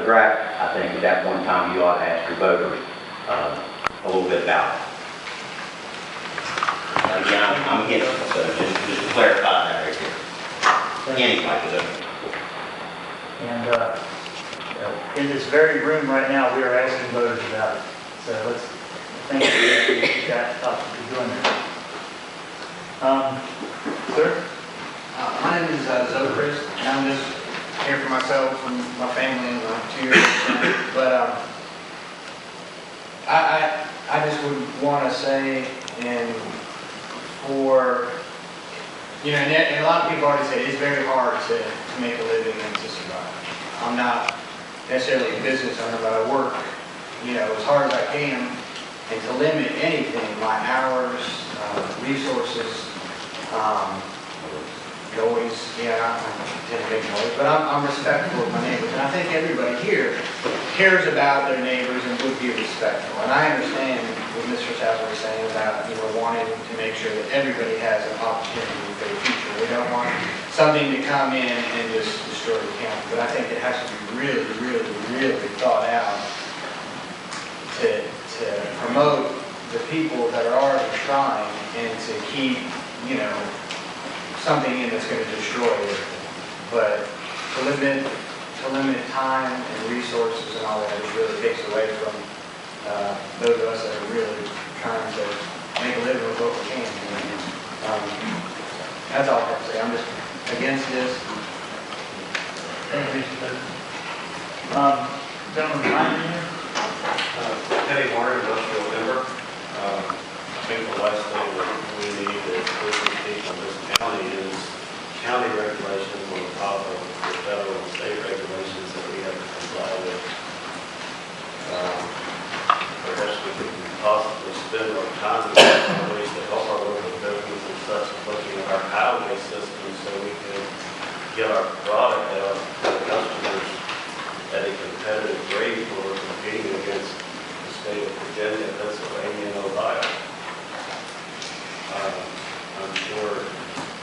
draft, I think at that point in time you ought to ask your voters a little bit about it. Again, I'm against it, so just to clarify that right here. Any type of vote. And in this very room right now, we are asking voters about it. So let's think that that possibly doing that. Sir? My name is Zachary, and I'm just here for myself and my family and my 2-year-old son. But I just would want to say, and for, you know, and a lot of people already say it's very hard to make a living and to survive. I'm not necessarily a business owner, but I work, you know, as hard as I can, and to limit anything, my hours, resources, noise, yeah, I tend to make noise, but I'm respectful of my neighbors, and I think everybody here cares about their neighbors and would be respectful. And I understand what Mr. Sauer was saying about, you know, wanting to make sure that everybody has an opportunity for the future. We don't want something to come in and just destroy the county, but I think it has to be really, really, really thought out to promote the people that are already trying and to keep, you know, something in that's going to destroy it. But to limit time and resources and all that, it really takes away from those of us that are really trying to make a living with what we can. That's all I have to say. I'm just against this. Thank you, Mr. President. Gentleman behind you here? Eddie Warren, industrial timber. I think the last thing that we need as business people in this county is county regulations on top of the federal and state regulations that we have to comply with. Perhaps we could possibly spend our time on ways to help our local business and such, looking at our highway system so we can get our product out to the customers at a competitive rate when we're competing against the state of Virginia, Pennsylvania, and Ohio. I'm sure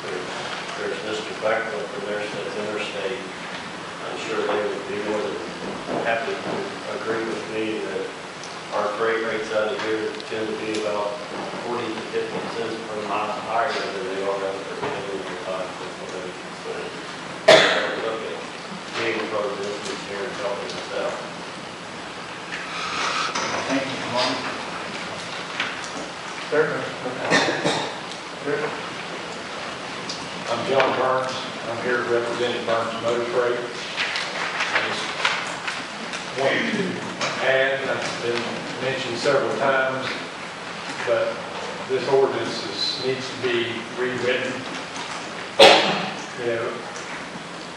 there's Mr. Beckler from there that's interstate. I'm sure they would be more than happy to agree with me that our freight rates out of here tend to be about 40 to 50 cents per mile higher than they are out of Virginia and Ohio, Pennsylvania. So look at being pro business here and helping us out. Thank you, Mom. Sir? Sir? I'm John Burns. I'm here representing Burns Motor Freight. I just wanted to add, it's been mentioned several times, but this ordinance needs to be rewritten. You know,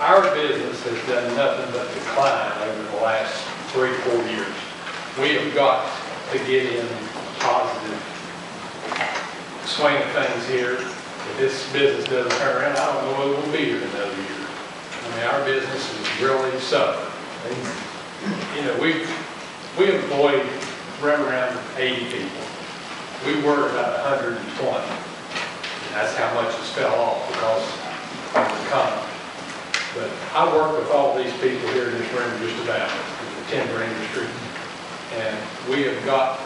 our business has done nothing but decline over the last 3-4 years. We have got to get in positive swing of things here. If this business doesn't turn around, I don't know whether we'll be here in another year. I mean, our business is really suffering. And, you know, we employ right around 80 people. We were about 120. And that's how much it's fell off because of the economy. But I work with all these people here in this room just about in the timber industry. And we have got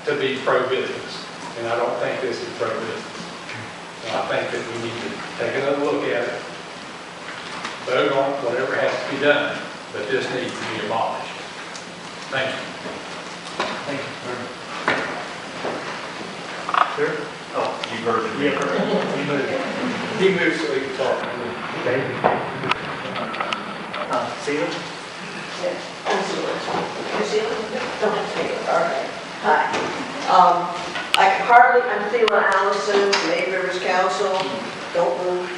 to be pro-business. And I don't think this is pro-business. I think that we need to take another look at it, vote on whatever has to be done, but this needs to be abolished. Thank you. Thank you, sir. Sir? Oh, you've heard it. Yeah, he moved. He moves so he can talk. Okay. Celia? Yes, I'm Celia. You're Celia? Don't say it. All right. Hi. I'm Celia Allison from 8 Rivers Council. Don't move.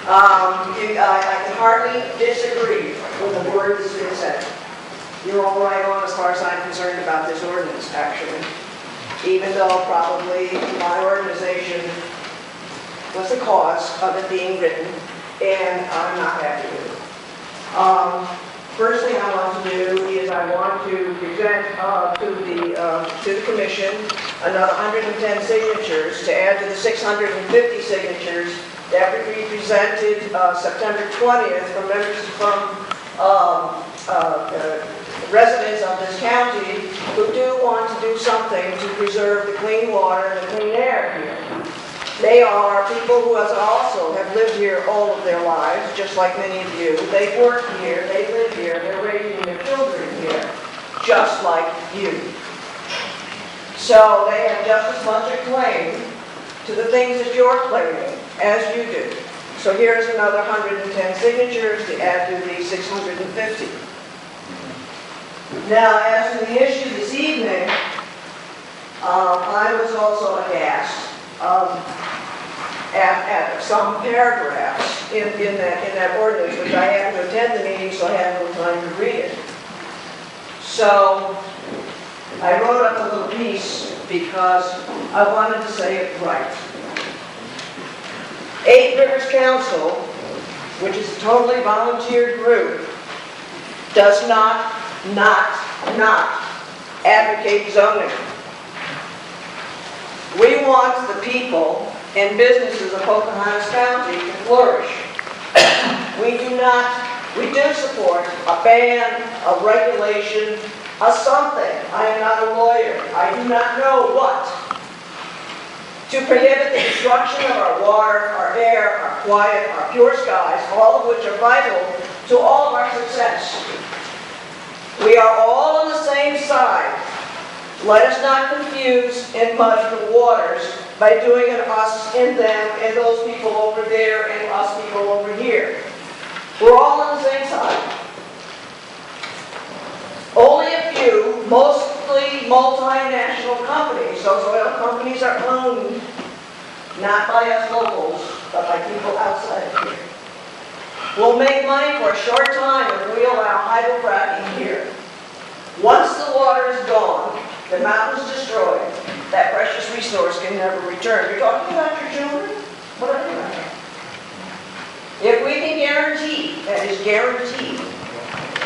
I can hardly disagree with the word that's been said. You're all right on as far as I'm concerned about this ordinance, actually. Even though probably my organization was the cause of it being written, and I'm not happy with it. First thing I want to do is I want to present to the commission another 110 signatures to add to the 650 signatures that will be presented September 20th from members from residents of this county who do want to do something to preserve the clean water and the clean air here. They are people who also have lived here all of their lives, just like many of you. They work here, they live here, they're raising their children here, just like you. So they have just as much a claim to the things that you're claiming as you do. So here's another 110 signatures to add to the 650. Now, as to the issue this evening, I was also aghast at some paragraphs in that ordinance, which I had to attend the meeting, so I had no time to read it. So I wrote up a little piece because I wanted to say it right. 8 Rivers Council, which is a totally volunteer group, does not advocate zoning. We want the people and businesses of Pocahontas County to flourish. We do support a ban, a regulation, a something. I am not a lawyer. I do not know what. To prohibit the destruction of our water, our air, our quiet, our pure skies, all of which are vital to all of our success. We are all on the same side. Let us not confuse and muddy the waters by doing an us and them and those people over there and us people over here. We're all on the same side. Only a few, mostly multinational companies, those oil companies are owned not by us locals, but by people outside of here. We'll make money for a short time if we allow hydrofracking here. Once the water is gone, the mountain's destroyed, that precious resource can never return. You're talking about your children? What are they about? If we can guarantee, that is guaranteed,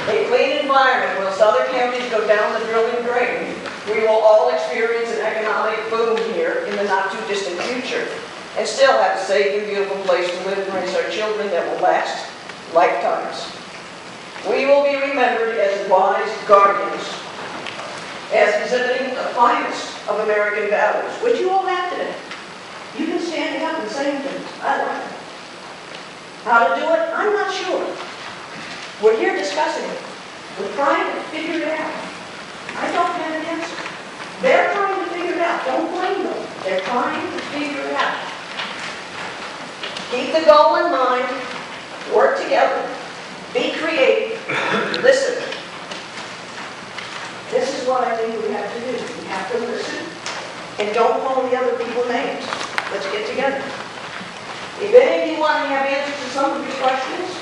a clean environment whilst other counties go down the drilling drain, we will all experience an economic boom here in the not too distant future and still have a safe and beautiful place to live and raise our children that will last lifetimes. We will be remembered as wise guardians, as exhibiting the finest of American values, which you all have today. You can stand up and say things. I like it. How to do it? I'm not sure. We're here discussing it. We're trying to figure it out. I don't have an answer. They're trying to figure it out. Don't blame them. They're trying to figure it out. Keep the goal in mind. Work together. Be creative. Listen. This is what I think we have to do. We have to listen. And don't call the other people names. Let's get together. If any of you want to have answers to some of your questions,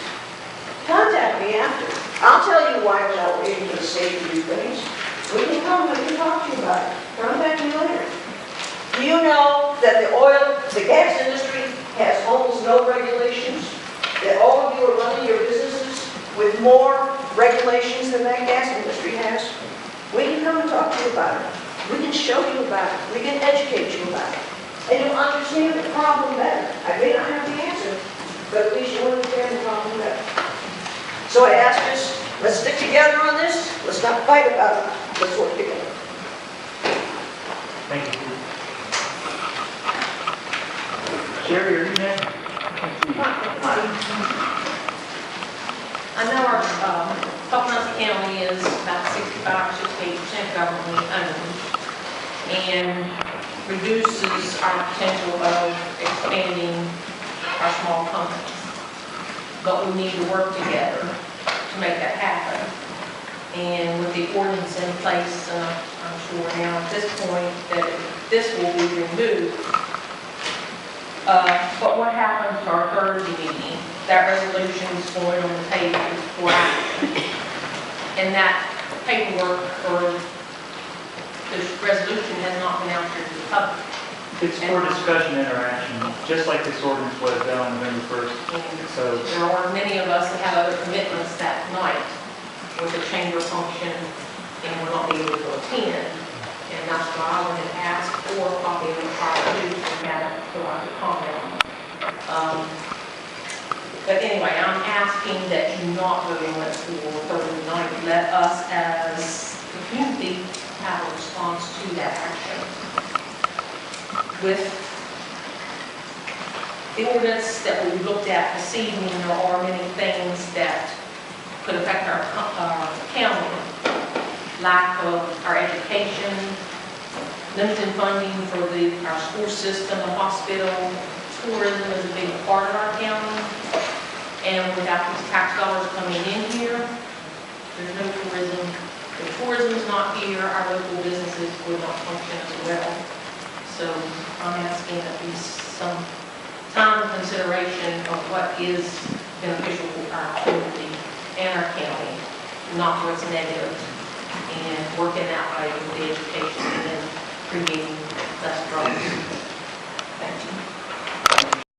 contact me after. I'll tell you why we're not waiting for the state to do things. We can come and we can talk to you about it. Contact me later. Do you know that the gas industry has almost no regulations? That all of you are running your businesses with more regulations than that gas industry has? We can come and talk to you about it. We can show you about it. We can educate you about it. And you'll understand the problem better. I may not have the answer, but at least you understand the problem better. So I ask us, let's stick together on this. Let's not fight about it. Let's work together. Thank you. Sherry, are you next? I know our Pocahontas County is about 65 or 68% governmentally owned and reduces our potential of expanding our small companies. But we need to work together to make that happen. And with the ordinance in place, I'm sure now at this point that this will be removed. But what happened to our Thursday meeting? That resolution is going on the table for action. And that paperwork for this resolution has not been out there to the public. It's for discussion interaction, just like this ordinance was done on November 1st. So There are many of us that have other commitments that night with the chamber function and will not be able to attend. And that's why I wanted to ask for a copy of the prior to that so I could comment on it. But anyway, I'm asking that you not vote on it for 30-90. Let us as the community have a response to that action. With the ordinance that we looked at this evening, there are many things that could affect our county. Lack of our education, limited funding for our school system, the hospital, tourism is a big part of our county. And without these tax dollars coming in here, there's no tourism. If tourism is not here, our local businesses will not function as well. So I'm asking at least some time and consideration of what is beneficial for our community and our county, not what's negative, and working that way with the education and then creating less drugs. Thank you.